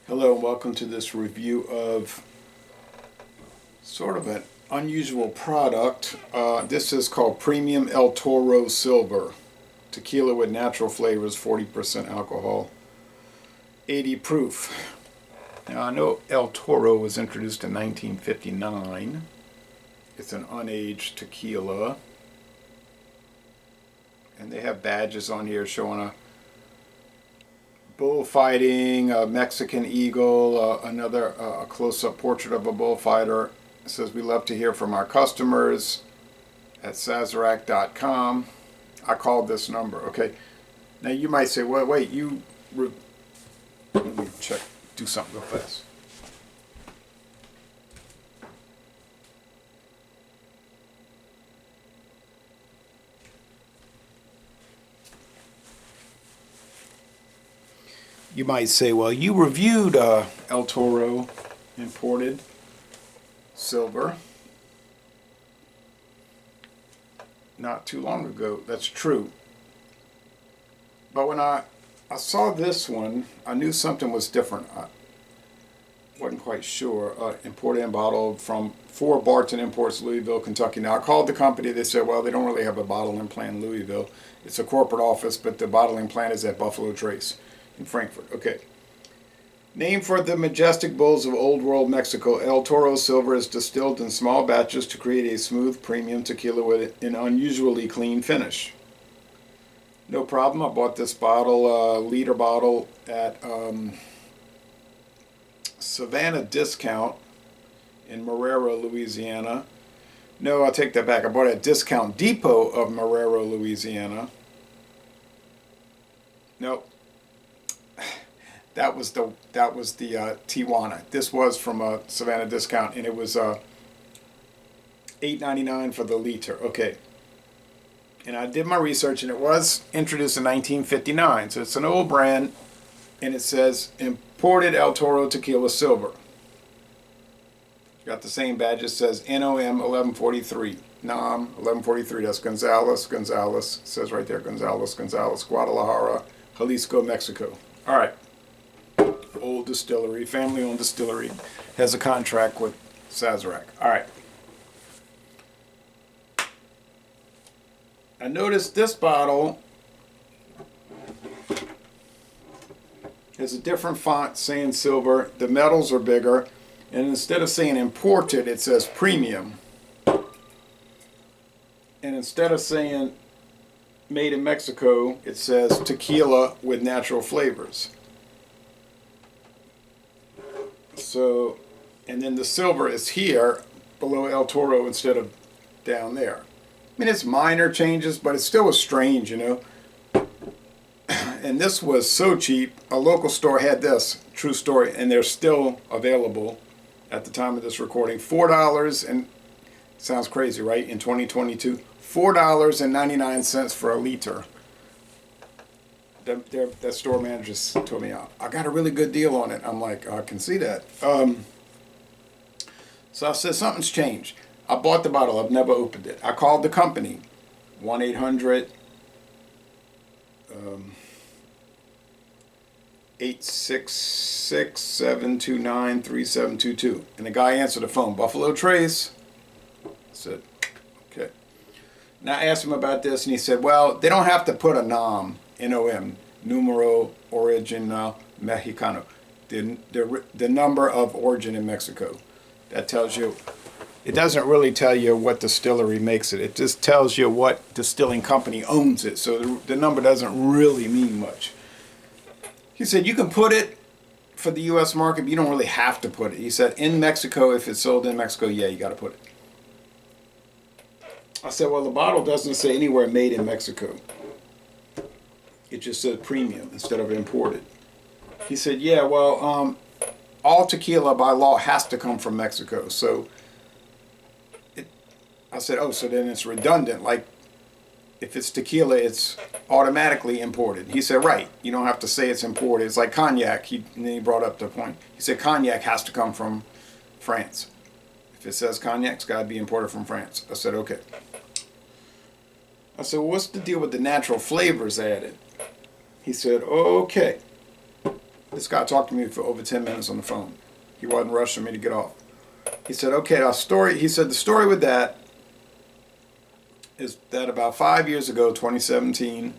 Hello and welcome to this review of sort of an unusual product. This is called Premium El Toro Silver. Tequila with natural flavors, 40% alcohol, 80 proof. Now I know El Toro was introduced in 1959. It's an unaged tequila. And they have badges on here showing a bullfighting, a Mexican eagle, another a close-up portrait of a bullfighter. It says, we love to hear from our customers at Sazerac.com. I called this number, okay. Now you might say, well, wait, let me check, do something real fast. You might say, well, you reviewed El Toro imported silver not too long ago. That's true. But when I saw this one, I knew something was different. I wasn't quite sure. Imported and bottled from 4 Barton Imports, Louisville, Kentucky. Now, I called the company. They said, well, they don't really have a bottling plant in Louisville. It's a corporate office, but the bottling plant is at Buffalo Trace in Frankfurt. Okay. Named for the majestic bulls of Old World Mexico, El Toro Silver is distilled in small batches to create a smooth premium tequila with an unusually clean finish. No problem. I bought this bottle, liter bottle, at Savannah Discount in Marrero, Louisiana. No, I'll take that back. I bought it at Discount Depot of Marrero, Louisiana. Nope. That was the Tijuana. This was from a Savannah Discount, and it was $8.99 for the liter. Okay. And I did my research, and it was introduced in 1959, so it's an old brand, and it says imported El Toro Tequila Silver. Got the same badge. It says NOM 1143, NOM 1143. That's Gonzales. It says right there, Gonzales, Guadalajara, Jalisco, Mexico. All right. Old distillery, family-owned distillery, has a contract with Sazerac. All right. I noticed this bottle has a different font saying silver. The metals are bigger, and instead of saying imported, it says premium. And instead of saying made in Mexico, it says tequila with natural flavors. So, and then the silver is here below El Toro instead of down there. I mean, it's minor changes, but it still was strange, you know. And this was so cheap. A local store had this, true story, and they're still available at the time of this recording. $4, and sounds crazy, right? In 2022, $4.99 for a liter. That store manager told me, I got a really good deal on it. I'm like, I can see that. So I said, something's changed. I bought the bottle. I've never opened it. I called the company, 1-800 866-729-3722. And the guy answered the phone, Buffalo Trace. I said, okay. And I asked him about this, and he said, well, they don't have to put a NOM, NOM, Numero Original Mexicano, the number of origin in Mexico. That tells you, it doesn't really tell you what distillery makes it. It just tells you what distilling company owns it. So the number doesn't really mean much. He said, you can put it for the U.S. market, but you don't really have to put it. He said, in Mexico, if it's sold in Mexico, yeah, you got to put it. I said, well, the bottle doesn't say anywhere made in Mexico. It just said premium instead of imported. He said, yeah, well, all tequila by law has to come from Mexico. So I said, oh, so then it's redundant. Like, if it's tequila, it's automatically imported. He said, right, you don't have to say it's imported. It's like cognac. And then he brought up the point. He said, cognac has to come from France. If it says cognac, it's got to be imported from France. I said, okay. I said, well, what's the deal with the natural flavors added? He said, okay. This guy talked to me for over 10 minutes on the phone. He wasn't rushing me to get off. He said, okay, our story, he said, the story with that is that about 5 years ago, 2017,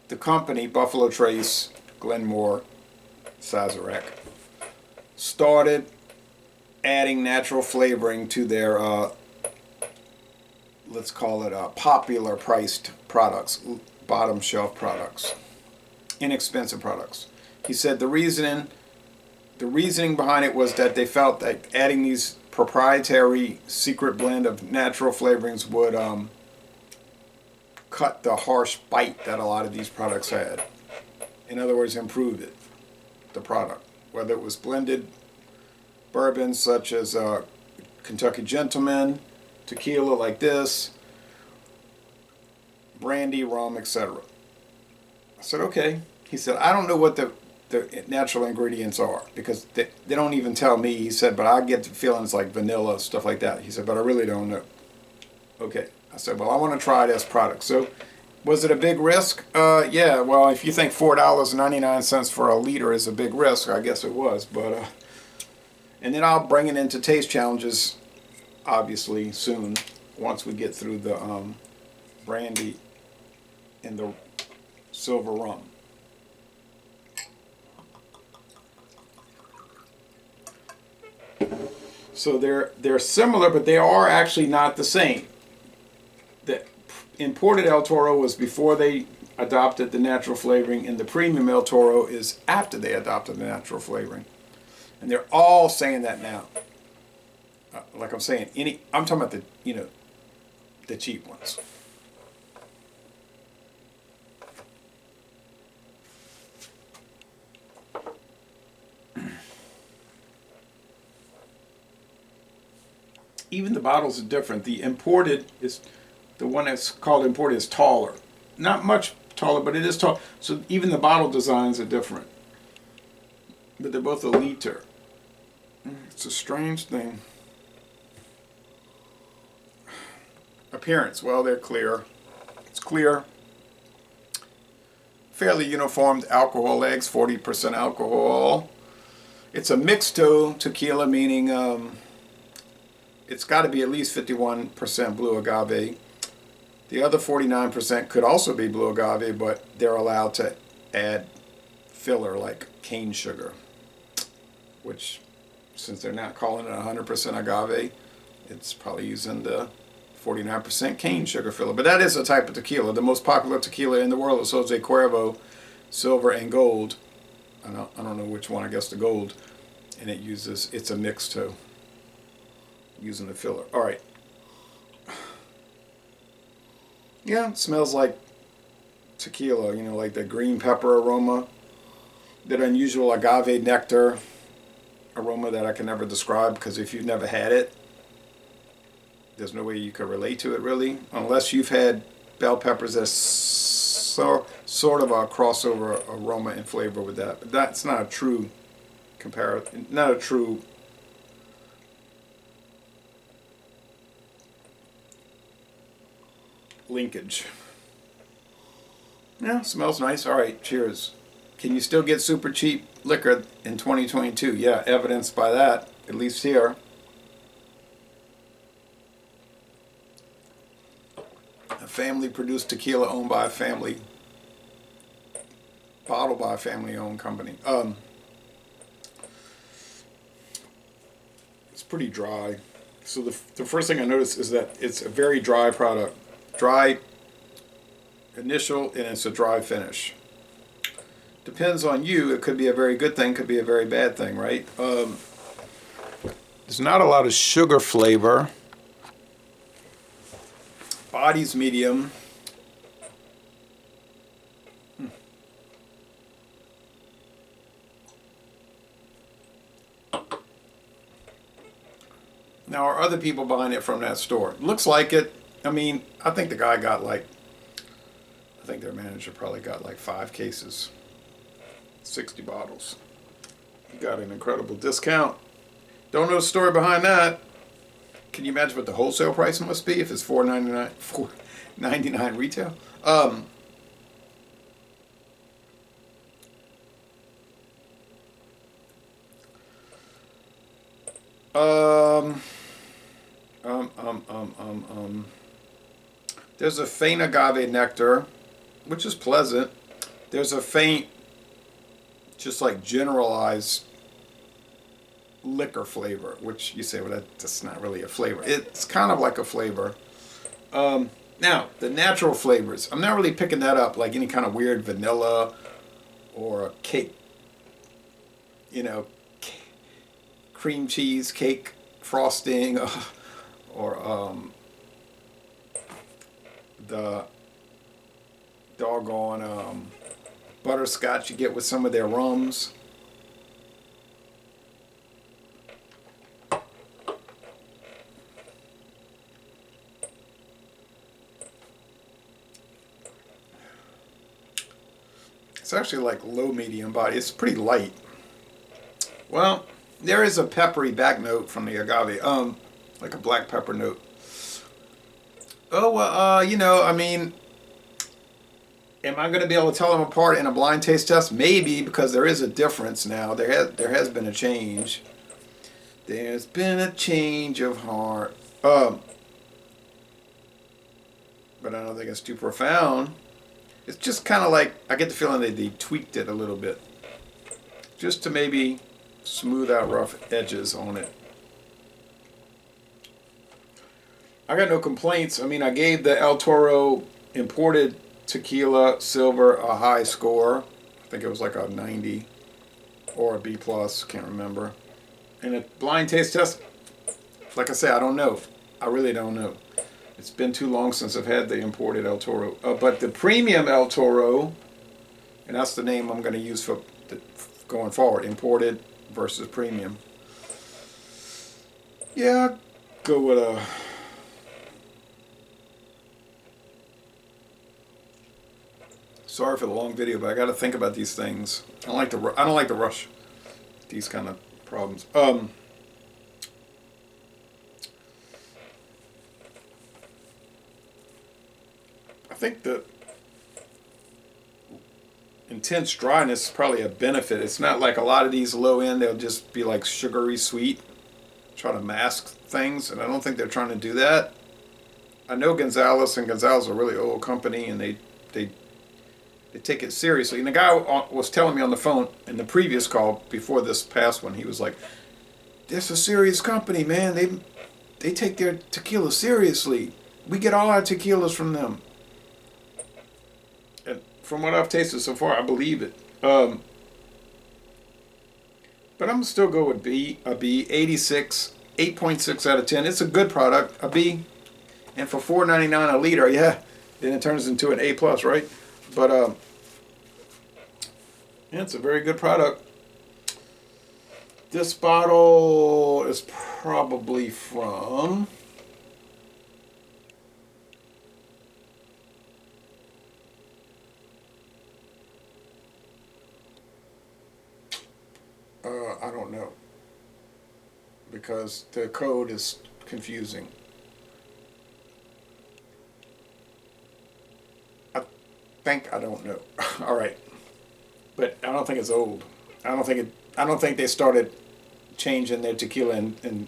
the company, Buffalo Trace, Glenmore, Sazerac, started adding natural flavoring to their, let's call it popular priced products, bottom shelf products, inexpensive products. He said the reasoning behind it was that they felt that adding these proprietary secret blend of natural flavorings would cut the harsh bite that a lot of these products had. In other words, improve it, the product. Whether it was blended bourbons such as Kentucky Gentleman, tequila like this, brandy, rum, etc. I said, okay. He said, I don't know what the natural ingredients are because they don't even tell me. He said, but I get the feeling it's like vanilla, stuff like that. He said, but I really don't know. Okay. I said, well, I want to try this product. So was it a big risk? Yeah, well, if you think $4.99 for a liter is a big risk, I guess it was. But and then I'll bring it into taste challenges, obviously, soon, once we get through the brandy and the silver rum. So they're similar, but they are actually not the same. The imported El Toro was before they adopted the natural flavoring, and the premium El Toro is after they adopted the natural flavoring. And they're all saying that now. Like I'm saying, I'm talking about the cheap ones. Even the bottles are different. The one that's called imported is taller. Not much taller, but it is tall. So even the bottle designs are different. But they're both a liter. It's a strange thing. Appearance, well, they're clear. It's clear. Fairly uniformed alcohol legs, 40% alcohol. It's a mixto tequila, meaning it's got to be at least 51% blue agave. The other 49% could also be blue agave, but they're allowed to add filler like cane sugar, which, since they're not calling it 100% agave, it's probably using the 49% cane sugar filler. But that is a type of tequila. The most popular tequila in the world is Jose Cuervo, silver and gold. I don't know which one, I guess the gold. And it's a mixto using the filler. All right. Yeah, it smells like tequila, like the green pepper aroma, that unusual agave nectar aroma that I can never describe, because if you've never had it, there's no way you could relate to it really, unless you've had bell peppers that's sort of a crossover aroma and flavor with that. But that's not a true comparison, not a true linkage. Yeah, smells nice. All right, cheers. Can you still get super cheap liquor in 2022? Yeah, evidenced by that, at least here. A family-produced tequila owned by a family, bottled by a family-owned company. It's pretty dry. So the first thing I noticed is that it's a very dry product. Dry initial, and it's a dry finish. Depends on you. It could be a very good thing, could be a very bad thing, right? There's not a lot of sugar flavor. Body's medium. Now, are other people buying it from that store? Looks like it. I mean, I think the guy got I think their manager probably got 5 cases, 60 bottles. He got an incredible discount. Don't know the story behind that. Can you imagine what the wholesale price must be if it's $4.99 retail? Um, um, um, um, um, um. There's a faint agave nectar, which is pleasant. There's a faint, just like generalized liquor flavor, which you say, well, that's not really a flavor. It's kind of like a flavor. Now, the natural flavors, I'm not really picking that up, like any kind of weird vanilla or a cake, you know, cream cheese cake frosting, or the doggone butterscotch you get with some of their rums. It's actually like low medium body. It's pretty light. Well, there is a peppery back note from the agave, like a black pepper note. Oh well, I mean, am I going to be able to tell them apart in a blind taste test? Maybe, because there is a difference now. There has been a change. There's been a change of heart. But I don't think it's too profound. It's just kind of like, I get the feeling they tweaked it a little bit, just to maybe smooth out rough edges on it. I got no complaints. I mean, I gave the El Toro imported tequila silver a high score. I think it was like a 90 or a B plus, can't remember. And a blind taste test, like I say, I don't know. I really don't know. It's been too long since I've had the imported El Toro. But the premium El Toro, and that's the name I'm going to use for going forward, imported versus premium. Yeah, go with a... Sorry for the long video, but I got to think about these things. I don't like to rush these kind of problems. I think that intense dryness is probably a benefit. It's not like a lot of these low end, they'll just be like sugary sweet, try to mask things, and I don't think they're trying to do that. I know Gonzalez is a really old company, and they take it seriously. And the guy was telling me on the phone in the previous call before this past one, he was like, "This is a serious company, man. They take their tequila seriously. We get all our tequilas from them." And from what I've tasted so far, I believe it. But I'm gonna still go with a B, 86, 8.6 out of 10. It's a good product, a B. And for $4.99 a liter, yeah, then it turns into an A plus, right? But yeah, it's a very good product. This bottle is probably from I don't know, because the code is confusing. I don't know. All right, but I don't think it's old. I don't think they started changing their tequila until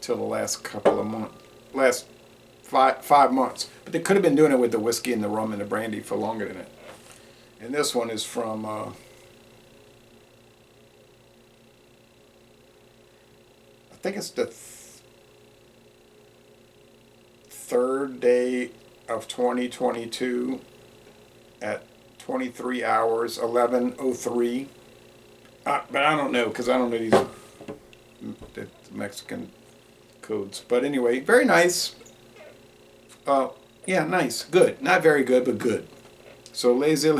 the last couple of months, last five months. But they could have been doing it with the whiskey and the rum and the brandy for longer than it. And this one is from I think it's the third day of 2022 at 23 hours 11:03. But I don't know, because I don't know the Mexican codes. But anyway, very nice. Yeah, nice, good. Not very good, but good. So Laissez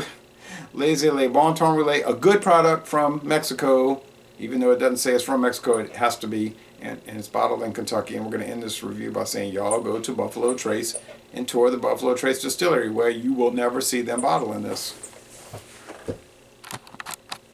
Le Bon Ton Relais, a good product from Mexico. Even though it doesn't say it's from Mexico, it has to be. And it's bottled in Kentucky. And we're going to end this review by saying, y'all go to Buffalo Trace and tour the Buffalo Trace Distillery, where you will never see them bottling this.